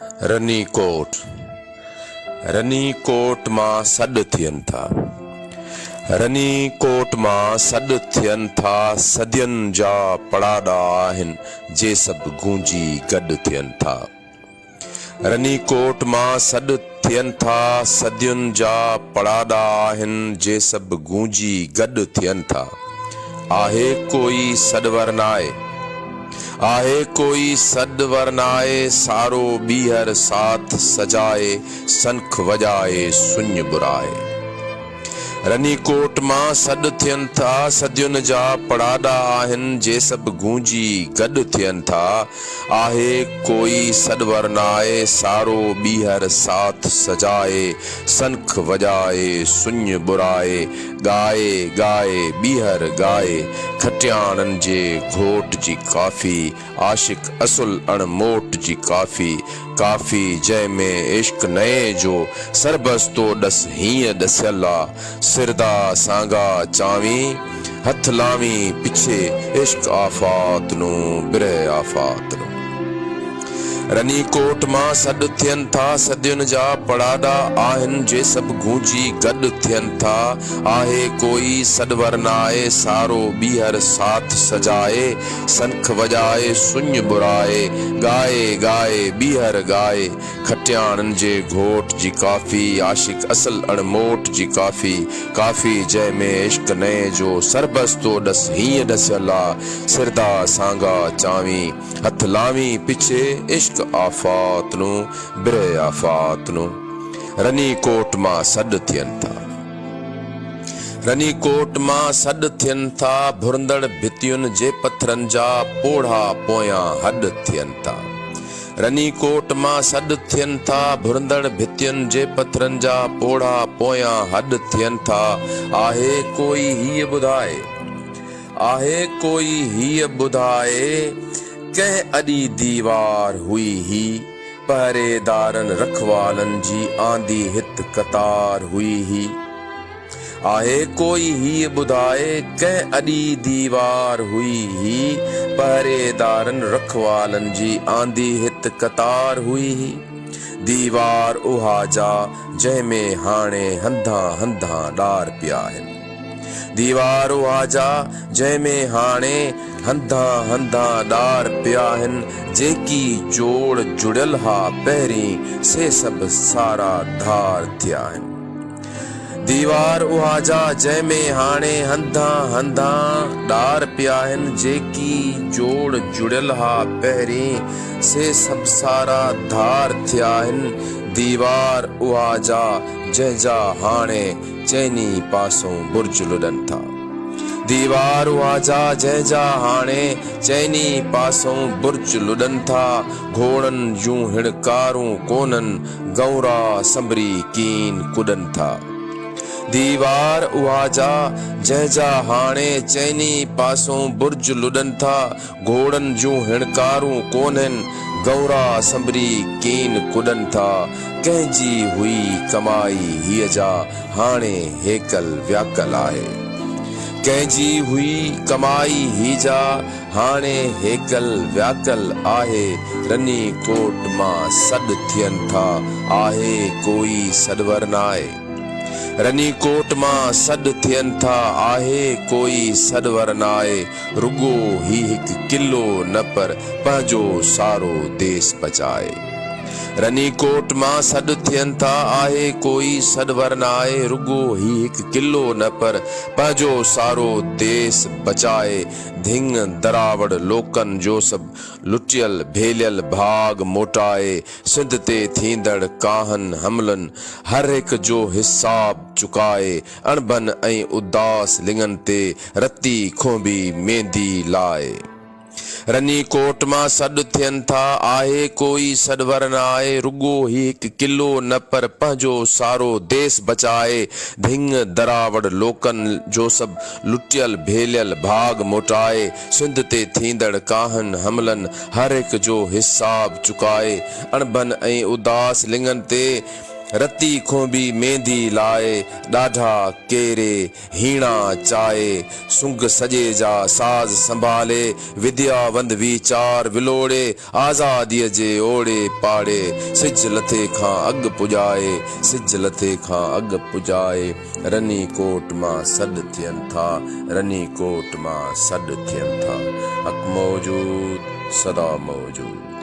रनीकोट रनीकोट मां सॾ थियनि था। रनीकोट मां सॾ थियनि था। सदियुनि जा पड़ाड़ा आहिनि जे सभु गूंजी गॾु थियनि था। रनीकोट मां सॾ थियनि था। सदियुनि जा पड़ाड़ा आहिनि जे सभु गूंजी गॾु थियनि था। आहे कोई सॾवर नाहे, आहे कोई सॾवर नाहे। सारो ॿीहर साथ सजाए, सनख वॼाए सुञ बुराए। रनीकोट मां सॾ थियनि था। सदियुनि जा पड़ाड़ा आहिनि जे सभु गूंजी गॾु थियनि था। आहे कोई सॾवर नाहे। सारो ॿीहर साथ सजाए, सनख वॼाए सुञ बुराए। ॻाए ॻाए ॿीहर ॻाए खटियाणनि जे घोट जी काफ़ी। आशिक असुल अणमोट जी काफ़ी। काफ़ी जंहिंमें इश्क नए जो सरबस तो ॾस हीअं ॾसियल आ। सिरदा सांगा चावी हथ लावी पिछे इश्क आफ़ात नो बिरह आफ़ात नो। रनीकोट मां सॾ थियनि था। सदियुनि जा पड़ाड़ा आहिनि जे सभु गूंजी गॾु थियनि था। आहे कोई सॾवर नाहे। सारो ॿीहर साथ सजाए, सनख वॼाए सुञ बुराए। ॻाए ॻाए ॿीहर ॻाए खटियाणनि जे घोट जी काफ़ी। आशिक असल अणमोट जी काफ़ी। काफ़ी जंहिंमें इश्क नए जो सरबस तो ॾस हीअं ॾसियल आ। सिरदा सांगा चावी हथ लावी पिछे इश्क आफ़ात नो बिरह आफ़ात नो। रनीकोट मां सॾ थियनि था। रनीकोट मां सॾ थियनि था। भुरंदड़ भितियुनि जे पथरनि जा पोढ़ा पोयां हॾ थियनि था। रनीकोट मां सॾ थियनि था। भुरंदड़ भितियुनि जे पथरनि जा पोढ़ा पोयां हॾ थियनि था। आहे कोई हीअ ॿुधाए, आहे कोई हीअ ॿुधाए कंहिं अॾी दीवार हुई ही। पहरेदारनि रखवालनि जी आंदी हित कतार हुई ही। आहे कोई हीअ ॿुधाए कंहिं अॾी दीवार हुई ही। पहरेदारनि रखवालनि जी आंदी हित कतार हुई ही। दीवार उहा जा जंहिंमें हाणे हंधा हंधा ॾार पिया आहिनि। दीवार उहा जा जंहिंमें हाणे हंधा हंधा ॾार पिया आहिनि। जेकी जोड़ जुड़ियल हा पहिरीं से सभु सारा धार थिया आहिनि। दीवार उहा जा जंहिंमें हाणे हंधा हंधा ॾार पिया आहिनि। जेकी जोड़ जुड़ियल हा पहिरीं से सभु सारा धार थिया आहिनि। दीवार उहा जा जंहिंजा हाणे चइनी पासों बुर्ज लुॾनि था। दीवार उहा जा जंहिंजा हाणे चइनी पासों बुर्ज लुॾनि था। घोड़नि जूं हिड़कारूं कोन्हनि गौरा संभरी कीन कुॾनि था। दीवार उहा जा जंहिंजा हाणे चइनी पासों बुर्ज लुॾनि था। घोड़नि जूं हिड़कारूं कोन्हनि गौरा संभरी कीन कुॾनि था। कंहिंजी हुई कमाई हीअ जा हाणे हेकल व्याकल आहे। कंहिंजी हुई कमाई ही जा हाणे हेकल व्याकल आहे। रनीकोट मां सॾ थियनि था। आहे कोई सॾवर नाहे। रनीकोट मां सॾ थियनि था। आहे कोई सॾवर नाहे। रुगो ही हिकु किलो न पर पंहिंजो सारो देश बचाए। रनीकोट मां सॾ थियनि था। आहे कोई सॾवर नाहे। रुगो ही हिकु किलो न पर पंहिंजो सारो देश बचाए। धिंग दरावड़ लोकनि जो सभु लुटियल भेलियल भाग मोटाए। सिंध ते थींदड़ काहन हमलनि हर हिक जो हिसाब चुकाए। अणबन ऐं उदास लिंगनि ते रती खोंबी मेंदी लाए। रनीकोट मां सॾ थियनि था। आहे कोई सॾवर नाहे। रुगो ही हिकु किलो न पर पंहिंजो सारो देश बचाए। धिंग दरावड़ लोकनि जो सभु लुटियल भेलियल भाग मोटाए। सिंध ते थींदड़ काहन हमलनि हर हिक जो हिसाब चुकाए। अणबन ऐं उदास लिंगनि ते रती खों भी मेहंदी लाए ॾाढा केरे हीणा चाए सुंग सजे जा साज़ संभाले विद्यावंद वीचार विलोड़े आज़ादीअ जे ओड़े पाड़े सिज लथे खां अॻु पुॼाए सिज लथे खां अॻु पुॼाए रनी कोट मां सॾु थियनि था रनी कोट मां सॾु थियनि था हक़ मौजूद सदा मौजूद।